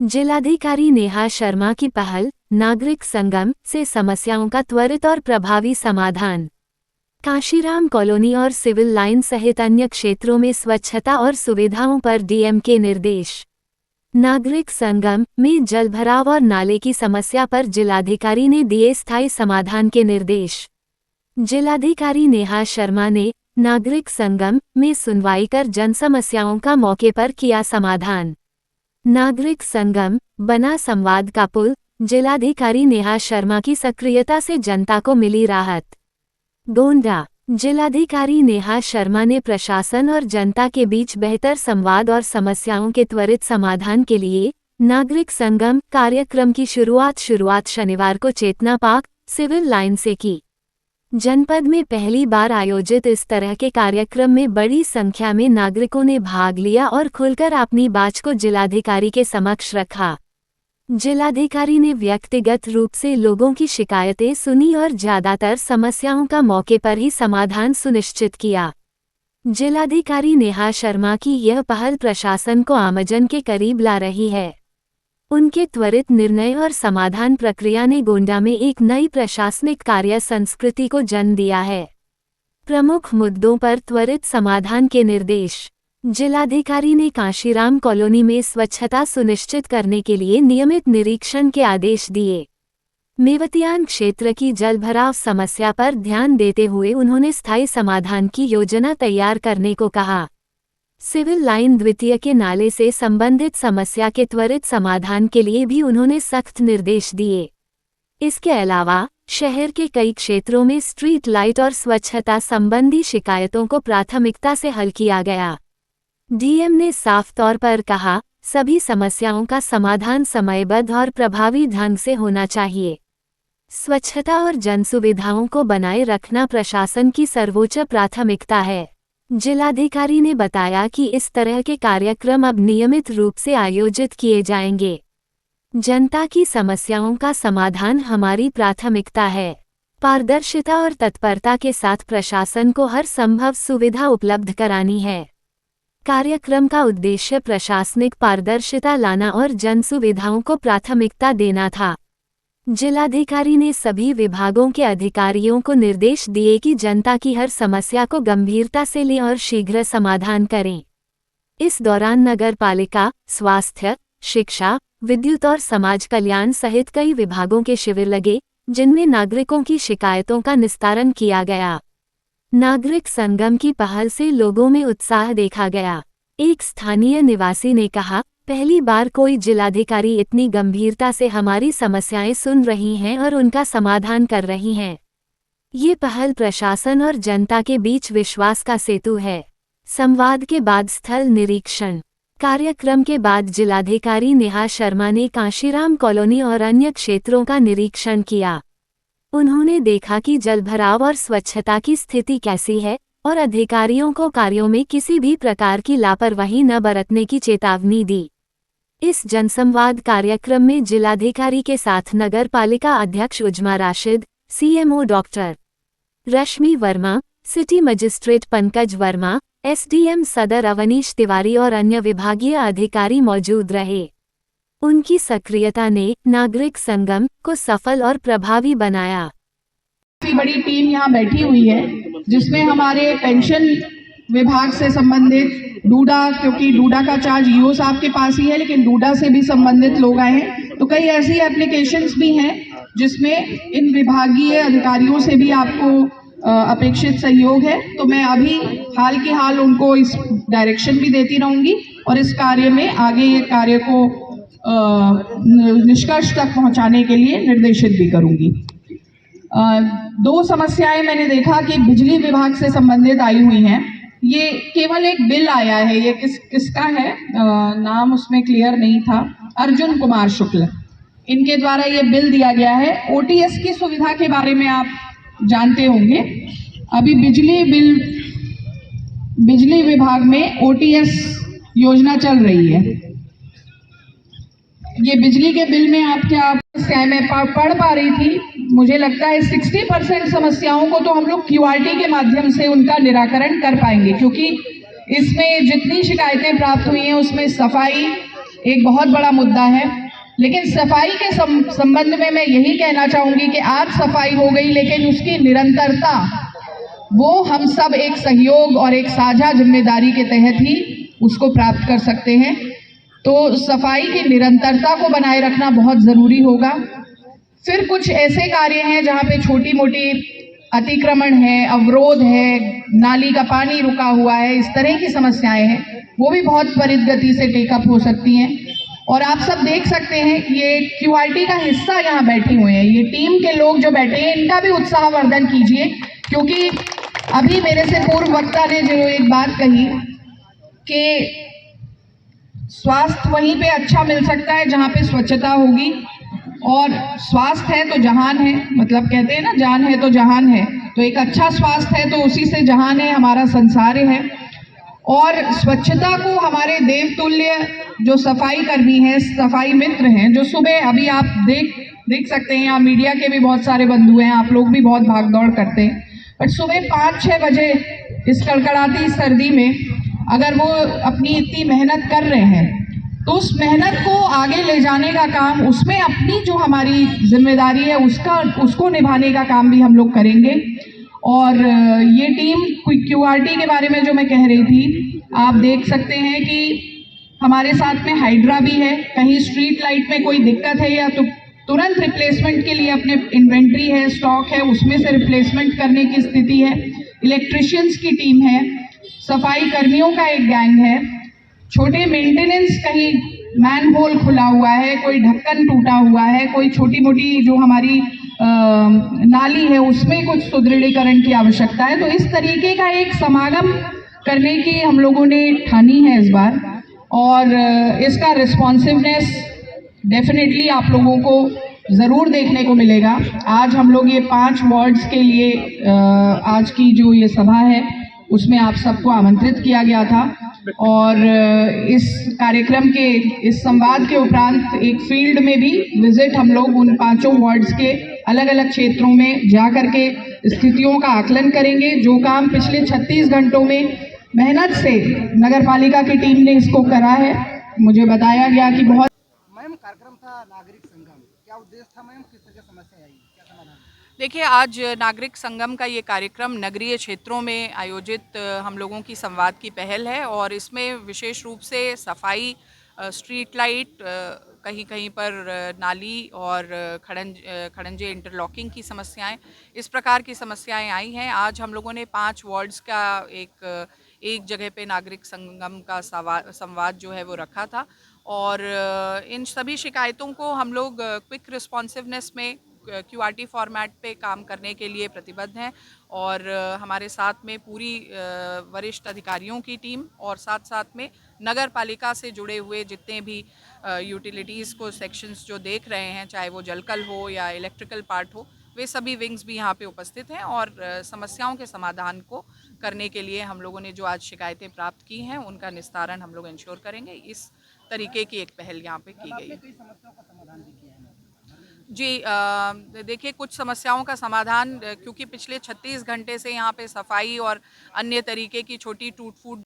जिलाधिकारी नेहा शर्मा की पहल, नागरिक संगम से समस्याओं का त्वरित और प्रभावी समाधान। काशीराम कॉलोनी और सिविल लाइन सहित अन्य क्षेत्रों में स्वच्छता और सुविधाओं पर डीएम के निर्देश। नागरिक संगम में जलभराव और नाले की समस्या पर जिलाधिकारी ने दिए स्थायी समाधान के निर्देश। जिलाधिकारी नेहा शर्मा ने नागरिक संगम में सुनवाई कर जनसमस्याओं का मौके पर किया समाधान। नागरिक संगम बना संवाद का पुल, जिलाधिकारी नेहा शर्मा की सक्रियता से जनता को मिली राहत। गोंडा, जिलाधिकारी नेहा शर्मा ने प्रशासन और जनता के बीच बेहतर संवाद और समस्याओं के त्वरित समाधान के लिए नागरिक संगम कार्यक्रम की शुरुआत शनिवार को चेतना पार्क, सिविल लाइन से की। जनपद में पहली बार आयोजित इस तरह के कार्यक्रम में बड़ी संख्या में नागरिकों ने भाग लिया और खुलकर अपनी बात को जिलाधिकारी के समक्ष रखा। जिलाधिकारी ने व्यक्तिगत रूप से लोगों की शिकायतें सुनी और ज्यादातर समस्याओं का मौके पर ही समाधान सुनिश्चित किया। जिलाधिकारी नेहा शर्मा की यह पहल प्रशासन को आमजन के करीब ला रही है। उनके त्वरित निर्णय और समाधान प्रक्रिया ने गोंडा में एक नई प्रशासनिक कार्य संस्कृति को जन्म दिया है। प्रमुख मुद्दों पर त्वरित समाधान के निर्देश। जिलाधिकारी ने काशीराम कॉलोनी में स्वच्छता सुनिश्चित करने के लिए नियमित निरीक्षण के आदेश दिए। मेवतियान क्षेत्र की जलभराव समस्या पर ध्यान देते हुए उन्होंने स्थायी समाधान की योजना तैयार करने को कहा। सिविल लाइन द्वितीय के नाले से संबंधित समस्या के त्वरित समाधान के लिए भी उन्होंने सख्त निर्देश दिए। इसके अलावा शहर के कई क्षेत्रों में स्ट्रीट लाइट और स्वच्छता संबंधी शिकायतों को प्राथमिकता से हल किया गया। डीएम ने साफ तौर पर कहा, सभी समस्याओं का समाधान समयबद्ध और प्रभावी ढंग से होना चाहिए। स्वच्छता और जनसुविधाओं को बनाए रखना प्रशासन की सर्वोच्च प्राथमिकता है। जिलाधिकारी ने बताया कि इस तरह के कार्यक्रम अब नियमित रूप से आयोजित किए जाएंगे। जनता की समस्याओं का समाधान हमारी प्राथमिकता है। पारदर्शिता और तत्परता के साथ प्रशासन को हर संभव सुविधा उपलब्ध करानी है। कार्यक्रम का उद्देश्य प्रशासनिक पारदर्शिता लाना और जन सुविधाओं को प्राथमिकता देना था। जिलाधिकारी ने सभी विभागों के अधिकारियों को निर्देश दिए कि जनता की हर समस्या को गंभीरता से लें और शीघ्र समाधान करें। इस दौरान नगरपालिका, स्वास्थ्य, शिक्षा, विद्युत और समाज कल्याण सहित कई विभागों के शिविर लगे, जिनमें नागरिकों की शिकायतों का निस्तारण किया गया। नागरिक संगम की पहल से लोगों में उत्साह देखा गया। एक स्थानीय निवासी ने कहा, पहली बार कोई जिलाधिकारी इतनी गंभीरता से हमारी समस्याएं सुन रही हैं और उनका समाधान कर रही हैं। ये पहल प्रशासन और जनता के बीच विश्वास का सेतु है। संवाद के बाद स्थल निरीक्षण। कार्यक्रम के बाद जिलाधिकारी नेहा शर्मा ने काशीराम कॉलोनी और अन्य क्षेत्रों का निरीक्षण किया। उन्होंने देखा कि जलभराव और स्वच्छता की स्थिति कैसी है और अधिकारियों को कार्यों में किसी भी प्रकार की लापरवाही न बरतने की चेतावनी दी। इस जनसंवाद कार्यक्रम में जिलाधिकारी के साथ नगरपालिका अध्यक्ष Uzma Rashid, CMO doctor Rashmi Verma, city magistrate Pankaj Verma, SDM सदर अवनीश तिवारी और अन्य विभागीय अधिकारी मौजूद रहे। उनकी सक्रियता ने नागरिक संगम को सफल और प्रभावी बनाया। काफी बड़ी टीम यहाँ बैठी हुई है, जिसमें हमारे पेंशन विभाग से संबंधित डूडा, क्योंकि डूडा का चार्ज ईओ साहब के पास ही है, लेकिन डूडा से भी संबंधित लोग आए हैं। तो कई ऐसी एप्लीकेशंस भी हैं जिसमें इन विभागीय अधिकारियों से भी आपको अपेक्षित सहयोग है। तो मैं अभी हाल के हाल उनको इस डायरेक्शन भी देती रहूंगी और इस कार्य में आगे ये कार्य को निष्कर्ष तक पहुंचाने के लिए निर्देशित भी करूंगी। दो समस्याएं मैंने देखा कि बिजली विभाग से संबंधित आई हुई हैं। ये केवल एक बिल आया है, ये किसका है, नाम उसमें क्लियर नहीं था, अर्जुन कुमार शुक्ल, इनके द्वारा ये बिल दिया गया है। ओटीएस की सुविधा के बारे में आप जानते होंगे। अभी बिजली विभाग में ओटीएस योजना चल रही है। ये बिजली के बिल में आप क्या मैं पढ़ पा रही थी, मुझे लगता है 60% समस्याओं को तो हम लोग क्यूआरटी के माध्यम से उनका निराकरण कर पाएंगे, क्योंकि इसमें जितनी शिकायतें प्राप्त हुई हैं उसमें सफाई, एक बहुत बड़ा मुद्दा है। लेकिन सफाई के संबंध में मैं यही कहना चाहूँगी कि आज सफाई हो गई, लेकिन उसकी निरंतरता वो हम सब एक सहयोग और एक साझा जिम्मेदारी के तहत ही उसको प्राप्त कर सकते हैं। तो सफाई की निरंतरता को बनाए रखना बहुत ज़रूरी होगा। फिर कुछ ऐसे कार्य हैं जहाँ पे छोटी मोटी अतिक्रमण है, अवरोध है, नाली का पानी रुका हुआ है, इस तरह की समस्याएं हैं, वो भी बहुत त्वरित गति से टेकअप हो सकती हैं। और आप सब देख सकते हैं ये QRT का हिस्सा यहाँ बैठे हुए हैं, ये टीम के लोग जो बैठे हैं, इनका भी उत्साहवर्धन कीजिए, क्योंकि अभी मेरे से पूर्व वक्ता ने जो एक बात कही कि स्वास्थ्य वहीं पे अच्छा मिल सकता है जहाँ पे स्वच्छता होगी, और स्वास्थ्य है तो जहान है, मतलब कहते हैं ना जान है तो जहान है, तो एक अच्छा स्वास्थ्य है तो उसी से जहान है, हमारा संसार है। और स्वच्छता को हमारे देवतुल्य जो सफाई कर्मी हैं, सफाई मित्र हैं, जो सुबह अभी आप देख सकते हैं, यहाँ मीडिया के भी बहुत सारे बंधु हैं, आप लोग भी बहुत भाग दौड़ करते हैं, बट सुबह 5-6 बजे इस कड़कड़ाती सर्दी में अगर वो अपनी इतनी मेहनत कर रहे हैं, तो उस मेहनत को आगे ले जाने का काम, उसमें अपनी जो हमारी जिम्मेदारी है उसको निभाने का काम भी हम लोग करेंगे। और ये टीम QRT के बारे में जो मैं कह रही थी, आप देख सकते हैं कि हमारे साथ में हाइड्रा भी है, कहीं स्ट्रीट लाइट में कोई दिक्कत है या तो तुरंत रिप्लेसमेंट के लिए अपने इन्वेंट्री है, स्टॉक है, उसमें से रिप्लेसमेंट करने की स्थिति है। इलेक्ट्रिशियंस की टीम है, सफाई कर्मियों का एक गैंग है, छोटे मेंटेनेंस, कहीं मैन होल खुला हुआ है, कोई ढक्कन टूटा हुआ है, कोई छोटी मोटी जो हमारी नाली है उसमें कुछ सुदृढ़ीकरण की आवश्यकता है। तो इस तरीके का एक समागम करने की हम लोगों ने ठानी है इस बार, और इसका रिस्पॉन्सिवनेस डेफिनेटली आप लोगों को ज़रूर देखने को मिलेगा। आज हम लोग ये 5 वार्ड्स के लिए आज की जो ये सभा है उसमें आप सबको आमंत्रित किया गया था, और इस कार्यक्रम के, इस संवाद के उपरांत एक फील्ड में भी विजिट हम लोग उन 5 वार्ड्स के अलग अलग क्षेत्रों में जा करके स्थितियों का आकलन करेंगे। जो काम पिछले 36 घंटों में मेहनत से नगर पालिका की टीम ने इसको करा है, मुझे बताया गया कि बहुत। मैम, कार्यक्रम था नागरिक संगम, क्या उद्देश्य था मैम, किस तरह समस्या आई, क्या समाधान? देखिए, आज नागरिक संगम का ये कार्यक्रम नगरीय क्षेत्रों में आयोजित हम लोगों की संवाद की पहल है, और इसमें विशेष रूप से सफाई, स्ट्रीट लाइट, कहीं कहीं पर नाली और खड़ंजे इंटरलॉकिंग की समस्याएं, इस प्रकार की समस्याएं आई हैं। आज हम लोगों ने 5 वार्ड्स का एक जगह पे नागरिक संगम का संवाद जो है वो रखा था, और इन सभी शिकायतों को हम लोग क्विक रिस्पॉन्सिवनेस में QRT फॉर्मेट पे काम करने के लिए प्रतिबद्ध हैं, और हमारे साथ में पूरी वरिष्ठ अधिकारियों की टीम, और साथ साथ में नगर पालिका से जुड़े हुए जितने भी यूटिलिटीज़ को सेक्शंस जो देख रहे हैं, चाहे वो जलकल हो या इलेक्ट्रिकल पार्ट हो, वे सभी विंग्स भी यहाँ पे उपस्थित हैं, और समस्याओं के समाधान को करने के लिए हम लोगों ने जो आज शिकायतें प्राप्त की हैं उनका निस्तारण हम लोग इंश्योर करेंगे। इस तरीके की एक पहल यहाँ पे की गई है। कई समस्याओं का समाधान भी किया है जी, देखिए, कुछ समस्याओं का समाधान, क्योंकि पिछले 36 घंटे से यहाँ पे सफाई और अन्य तरीके की छोटी टूट फूट